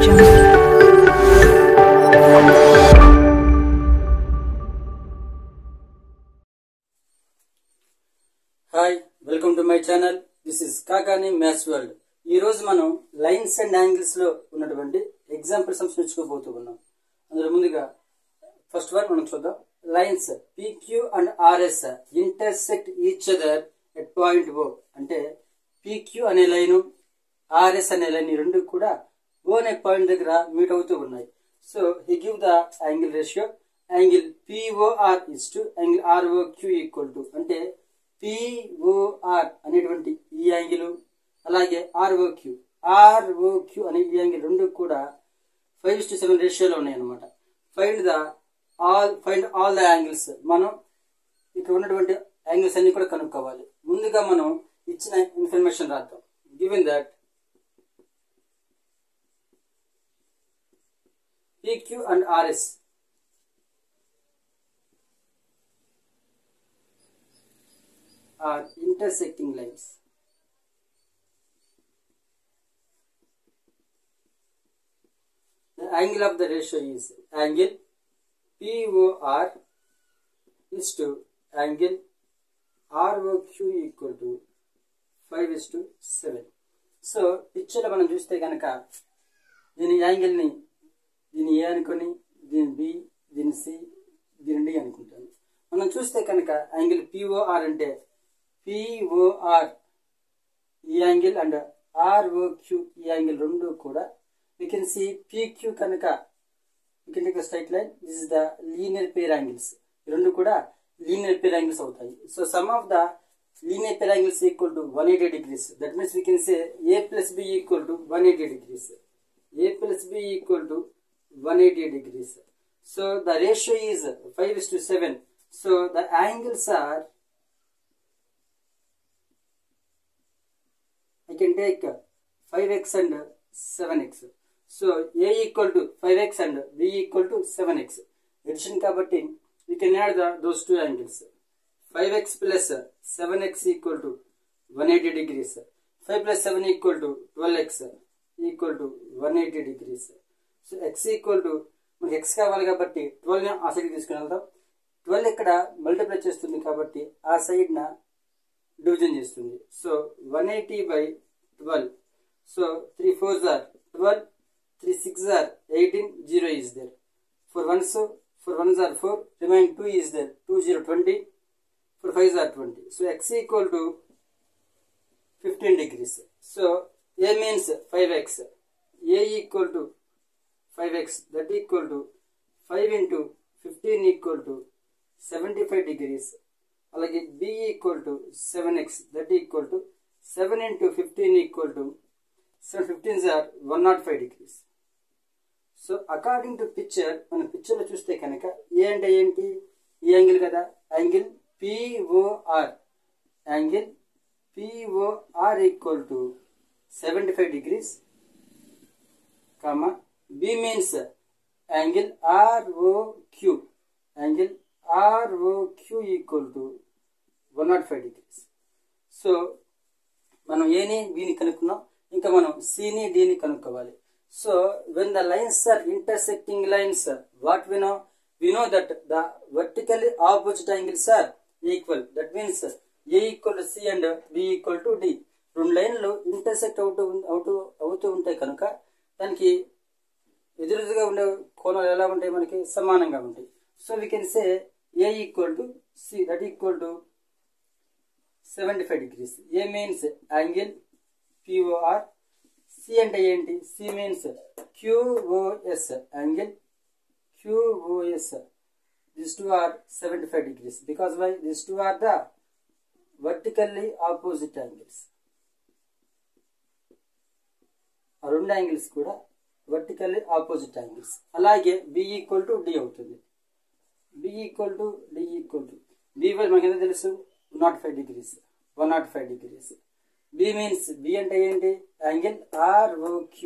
Hi, welcome to my channel. This is Kakani Maths World. ఈ రోజు మనం lines and angles లో ఉన్నటువంటి ఎగ్జాంపుల్ సమ్స్ నేర్చుకోబోతున్నాం. అందులో ముందుగా ఫస్ట్ వన్ మనం చూద్దాం. Lines PQ and RS intersect each other at point O. అంటే PQ అనే లైన్ RS అనే లైన్ ఈ రెండు కూడా O అనే పాయింట్ దగ్గర మీట్ అవుతూ ఉన్నాయి. So he give the angle ratio. Angle POR is to angle ROQ equal to అంటే POR అనేటువంటి ఈ యాంగిల్ అలాగే ROQ అనే ఈ యాంగిల్ రెండు కూడా 5:7 రేషియోలో ఉన్నాయి అన్నమాట. Find all the angles. మనం ఇక్కడ ఉన్నటువంటి యాంగిల్స్ అన్ని కూడా కనుక్కోవాలి. ముందుగా మనం ఇచ్చిన ఇన్ఫర్మేషన్ రాద్దాం. Given that PQ and RS are intersecting lines. The angle of the ratio is angle POR is to angle ROQ equal to 5:7. So పిక్చర్లో మనం చూస్తే కనుక దీని యాంగిల్ని దీని ఏ అనుకొని దీని బి దీని సి దీని డి అనుకుంటాను. మనం చూస్తే కనుక యాంగిల్ POR అంటే POR ఈ యాంగిల్ అండ్ ROQ ఈ యాంగిల్ రెండు కూడా we can see PQ కనుక we can take a straight line. This is the linear pair angles. ఈ రెండు కూడా linear pair angles అవుతాయి. So sum of the linear pair angles equal to 180 degrees. That means we can say A plus B equal to 180 degrees. A plus B equal to 180 degrees. So the ratio is 5:7. So the angles are, I can take 5x and 7x. So A equal to 5x and B equal to 7x. Addition kabatti we can add those two angles. 5x plus 7x equal to 180 degrees. 5 plus 7 equal to 12x equal to 180 degrees. So x equal to మనకి x కావాలి కాబట్టి 12ని ఆ సైడ్కి తీసుకుని వెళ్దాం. 12 ఇక్కడ multiply చేస్తుంది కాబట్టి ఆ సైడ్న డివిజన్ చేస్తుంది. So 180 by 12. So 3 4s are 12, 3 6s are 18, 0 is there. 4 1s are 4, remaining 2 is there. 2 0 20, 4 5s are 20. So x equal to 15 degrees. So A means 5x. A equal to 5x, that equal to 5 into 15 equal to 75 degrees. అలాగే B equal to 7x, that equal to 7 into 15 equal to 7 15s are 105 degrees. So according to picture, మన picture లో చూస్తే కనుక ఏ అంటే ఏంటి? ఈ angle కదా, angle POR. Angle POR equal to 75 degrees, comma B means angle ROQ. Angle ROQ equal to 105 degrees. So మనం ఏని బిని కనుక్కున్నాం, ఇంకా మనం సిని డిని కనుక్కోవాలి. So when the lines are intersecting lines, what we know? We know that the vertically opposite angles are equal. That means A equal to C and B equal to D. రెండు లైన్లు intersect అవుతూ ఉంటాయి కనుక దానికి ఎదురుగా ఉండే కోణాలు ఎలా ఉంటాయి? మనకి సమానంగా ఉంటాయి. So we can say A equal to C, that equal to 75 degrees. A means angle POR. C అంటే ఏంటి? C means QOS, angle QOS. These two are 75 degrees. Because why? These two are the vertically opposite angles. ఆ రెండు angles కూడా vertically opposite angles. అలాగే B equal to D అవుతుంది. B equal to D equal to B మనకి ఎంత తెలుసు? 105 degrees. 105 degrees. B means B అంటే ఏంటి? Angle ROQ.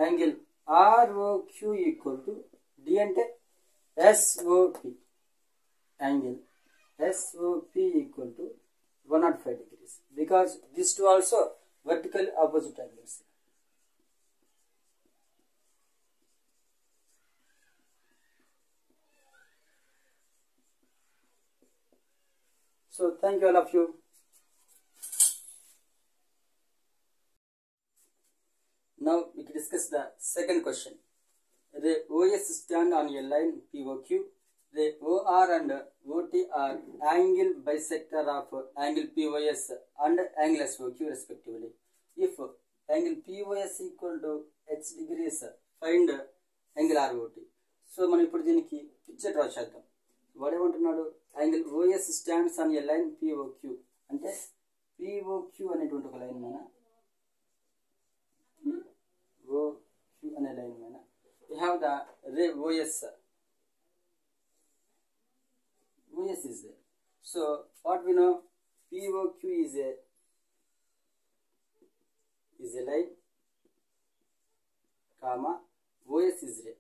Angle ROQ equal to D అంటే SOP. Angle SOP equal to 105 degrees. Because these two also vertical opposite angles. So thank you all of you. Now we can discuss the second question. The OS stand on a line POQ. The OR and OT are angle bisector of angle POS and angle SOQ respectively. If angle POS equal to x degrees, find angle ROT. So మనం ఇప్పుడు దీనికి picture draw చేద్దాం. వాడు ఏమంటున్నాడు, angle OS stands on a line POQ. అంటే POQ అనేటువంటి ఒక line మీద, పిఓక్యూ అనే లైన్ మీద we have the ray OS. OS is there. So what we know, POQ is a line, comma OS is ray.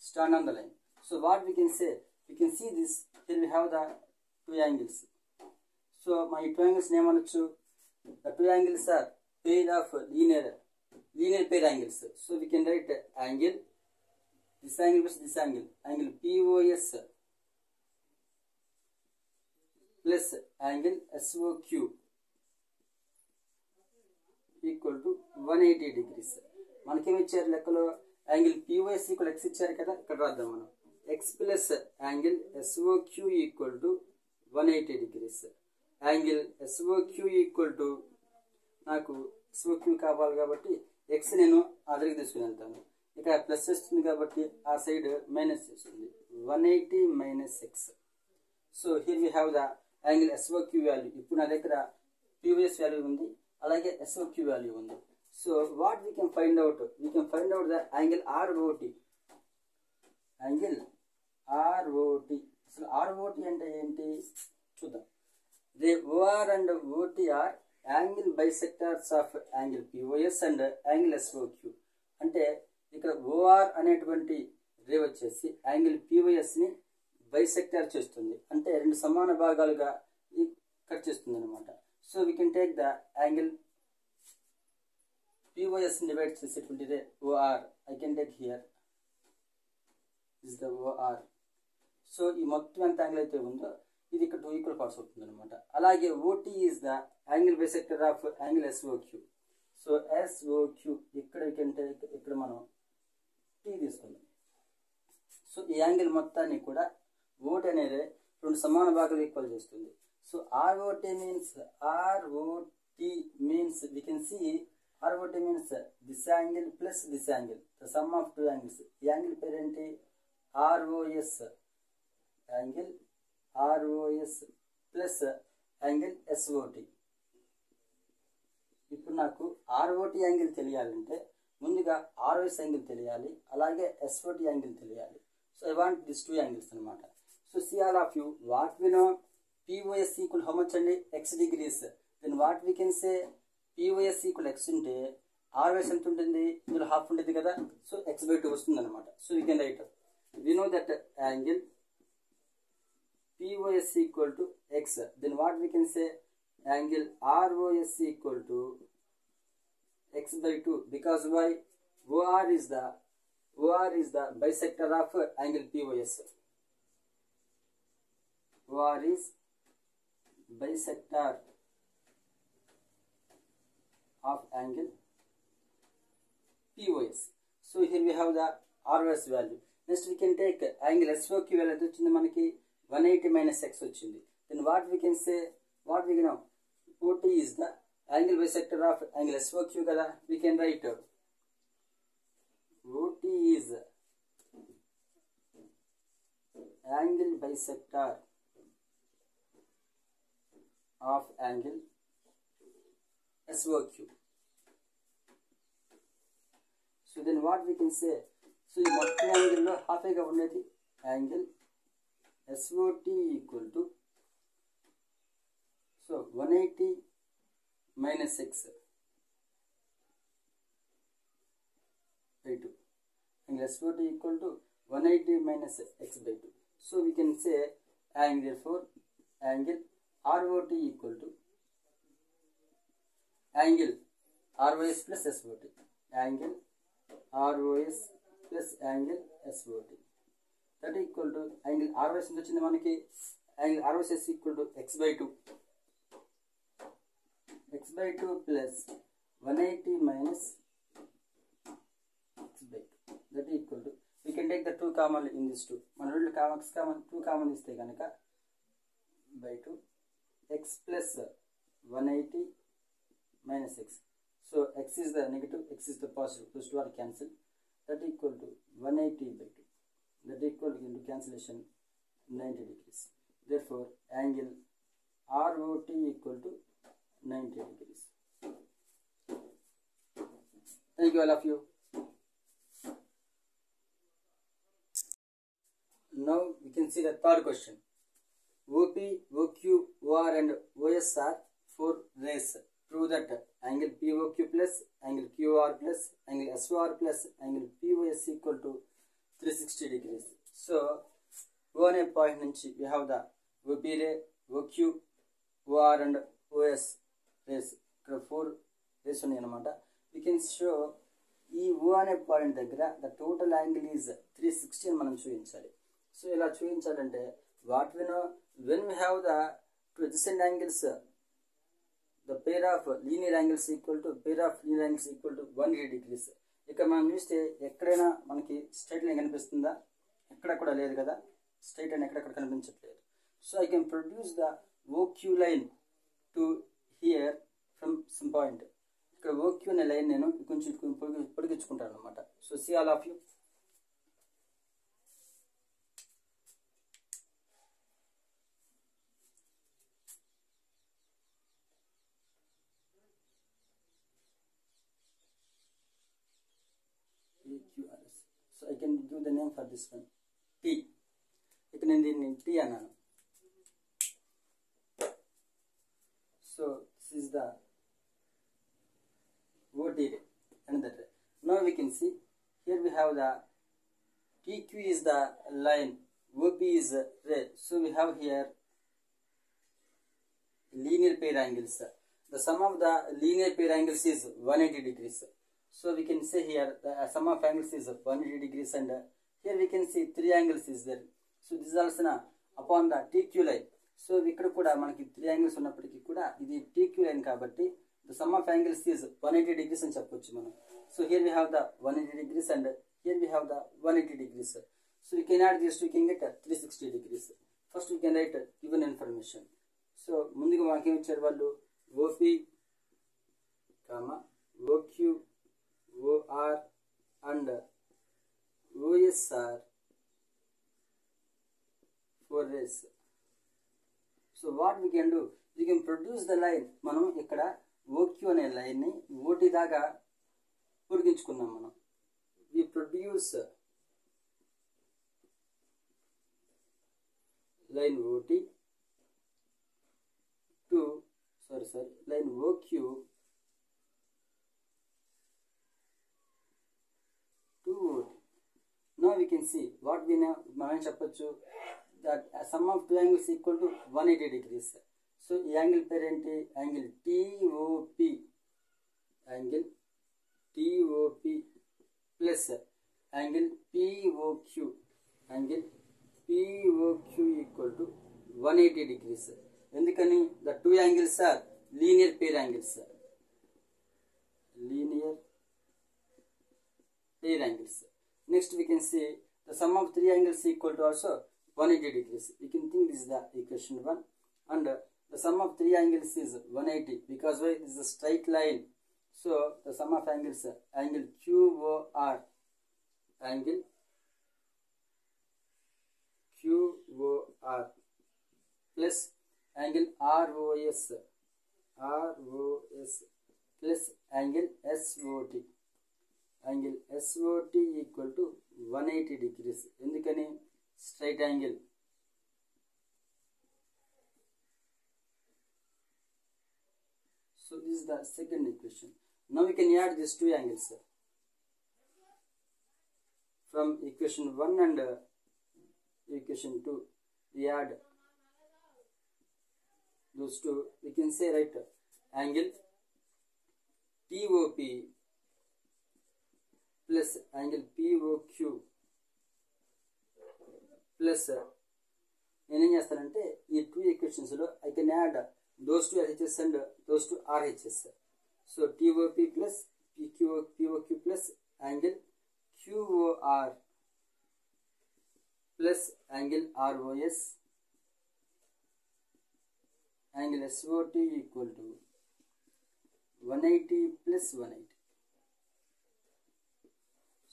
Stand on the line. So what we can say, we can see this. Here we have the two angles. So my two angles name anochu. The two angles are pair of linear pair angles. So we can write angle, this angle plus this angle, angle POS plus angle SOQ equal to 180 degrees. మనకేమి ఇచ్చారు లెక్కలో, angle POS equal x ఇచ్చారు కదా, ఇక్కడ రాద్దాం మనం. x plus angle SOQ equal to 180 degrees. Angle SOQ equal to, నాకు SOQ కావాలి కాబట్టి x నేను అదరికి తీసుకుని వెళ్తాను. ఇక్కడ ప్లస్ వస్తుంది కాబట్టి ఆ సైడ్ మైనస్ చేస్తుంది, 180 minus x. So here we have the angle SOQ value. ఇప్పుడు నా దగ్గర POS వాల్యూ ఉంది, అలాగే SOQ వాల్యూ ఉంది. So what we can find out, we can find out the angle ROT. Angle ROT, అసలు ROT అంటే ఏంటి చూద్దాం. They OR and OT are angle bisectors of angle POS and angle SOQ. అంటే ఇక్కడ OR అనేటువంటి రే వచ్చేసి angle POS ని bisector చేస్తుంది, అంటే రెండు సమాన భాగాలుగా కట్ చేస్తుంది అనమాట. So we can take the angle POS ని డివైడ్ చేసేటువంటి రే OR. I can take here is the OR. So ఈ మొత్తం ఎంత యాంగిల్ అయితే ఉందో ఇది ఇక్కడ 2 ఈక్వల్ పార్ట్స్ అవుతుంది అనమాట. అలాగే OT is the angle bisector of angle SOQ. So SOQ ఇక్కడ ఇక్కడ మనం T తీసుకుందాం. సో ఈ యాంగిల్ మొత్తాన్ని కూడా OT అనేది రెండు సమాన భాగాలు ఈక్వల్ చేస్తుంది. So ROT means we can see ROT means this angle plus this angle, the sum of two angles. ఈ యాంగిల్ పేరు ఏంటి, ROS. Angle ROS plus angle SOT. ఇప్పుడు నాకు ROT యాంగిల్ తెలియాలంటే ముందుగా ROS యాంగిల్ తెలియాలి, అలాగే SOT యాంగిల్ తెలియాలి. So I want this two angles అనమాట. So see all of you, what we know, POS equal how much అండి, x degrees. Then what we can say, POS equal x ఉంటే ROS ఎంత ఉంటుంది, ఇందులో half ఉంటుంది కదా, so x/2 వస్తుంది అనమాట. So we can write, we know that angle POS equal to x. Then what we can say, angle ROS equal to x/2, because why, OR is the bisector of angle POS. OR is bisector of angle POS. So here we have the ROS value. Next we can take angle SOQ value ఎంత వచ్చింది మనకి, 180 minus x వచ్చింది. Then what we can say, what we know, OT is the angle bisector of angle SOQ కదా, we can write OT is angle bisector of angle SOQ. So then what we can say, so ఈ మొత్తం యాంగిల్లో హాఫేగా ఉండేది angle SOT equal to, so 180 minus x by 2. Angle SOT equal to 180 minus x/2. So we can say angle, therefore angle ROT equal to angle ROS plus SOT. Angle ROS plus angle SOT. That equal to angle RYS ఎంత వచ్చింది మనకి, angle RYS equal to x/2 plus 180 minus x/2 that equal to we can take the 2 common in this 2. మన రెండు common 2 common ఇస్తే కనుక by 2 x plus 180 minus x. So x is the negative, x is the positive. Those two are cancelled. That equal to 180 by 2. That equal to into cancellation 90 degrees. Therefore, angle ROT equal to 90 degrees. Thank you all of you. Now we can see the third question. OP, OQ, OR and OS are 4 rays. Prove that angle POQ plus angle QR plus angle SOR plus angle POS equal to 360 degrees. So, O అనే point నుంచి we have the OP ray, OQ, OR and OS rays. ఇక్కడ 4 rays ఉన్నాయి అన్నమాట. We can show ఈ O అనే point దగ్గర the total angle is 360 అని మనం చూపించాలి. సో ఇలా చూపించాలంటే what we know when we have the two adjacent angles, the pair of linear angles equal to 180 degrees. ఇక్కడ మనం చూస్తే ఎక్కడైనా మనకి స్ట్రైట్ లైన్ కనిపిస్తుందా, ఎక్కడ కూడా లేదు కదా, స్ట్రైట్ లైన్ ఎక్కడెక్కడ కనిపించట్లేదు. So I can produce the OQ line to here from some point. ఇక్కడ OQ అనే లైన్ నేను కొంచెం పొడిగించుకుంటాను అనమాట. So see all of you. AQRS. So I can give the name for this one T. ఇక్కడ నేను దీన్ని T అన్నాను. So this is the OT ray, another ray. Now we can see here we have the TQ is the line, OP is the ray. So we have here linear pair angles. The sum of the linear pair angles is 180 degrees. So we can say here the sum of angles is 180 degrees, and here we can see 3 angles is there. So this is also upon the TQ line. So ఇక్కడ కూడా మనకి 3 angles ఉన్నప్పటికీ కూడా ఇది TQ line కాబట్టి the sum of angles is 180 degrees అని చెప్పొచ్చు మనం. So here we have the 180 degrees and here we have the 180 degrees. So we can add this, we can get 360 degrees. First we can write given information. So ముందుగా మనకి ఏమి ఇచ్చారు వాళ్ళు, OP, OQ, OR and OS are 4 rays. So what we can do, we can produce the line. మనం ఇక్కడ OQ అనే line ని OT దాకా పొడిగించుకున్నాం మనం. We produce line OT to line OQ to OT. Now we can see what we know. మనం చెప్పొచ్చు that sum of two angles equal to 180 degrees. So ఈ angle పేరు ఏంటి, angle TOP, angle TOP plus angle POQ, angle POQ equal to 180 degrees. ఎందుకని, the two angles are linear pair angles. Linear pair angles. Next we can see the sum of 3 angles equal to also 180 degrees. We can think this is the equation 1, and the sum of 3 angles is 180 because why, this is a straight line. So the sum of angles, angle QOR, angle QOR plus angle ROS plus angle SOT. Angle SOT equal to 180 degrees. ఎందుకని, straight angle. So this is the second equation. Now we can add these two angles from equation 1 and equation 2. We add those two. We can say right angle TOP plus angle POQ plus నేనేం చేస్తానంటే ఈ two ఈక్వేషన్స్లో I can add those to LHS and those to RHS. So TOP plus POQ plus angle QOR plus angle ROS angle SOT equal to 180 plus 180.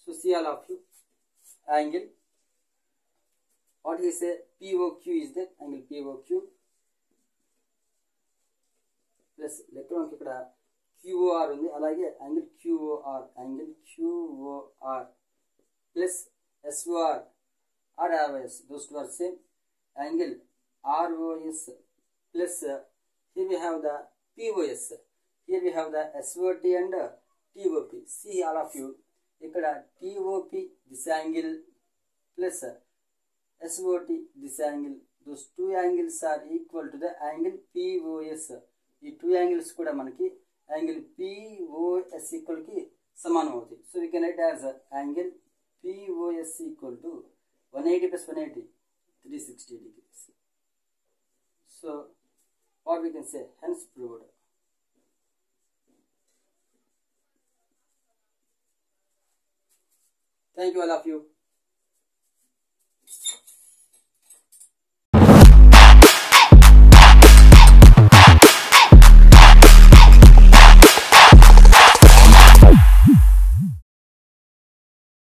So see all of you, angle, what he say, POQ is the angle POQ plus లెక్కలో ఇక్కడ QOR ఉంది, అలాగే angle QOR plus SOR or ROS, those two are same. Angle ROS plus here we have the POS. Here we have the SOT and TOP. See all of you. ఇక్కడ TOP this angle plus SOT this angle. Those two angles are equal to the angle POS. ఈ two angles కూడా మనకి angle POS equal కి సమానం అవుతాయి. So we can write as angle POS equal to 180 plus 180, 360 degrees. So what we can say, hence proved. Thank you all of you.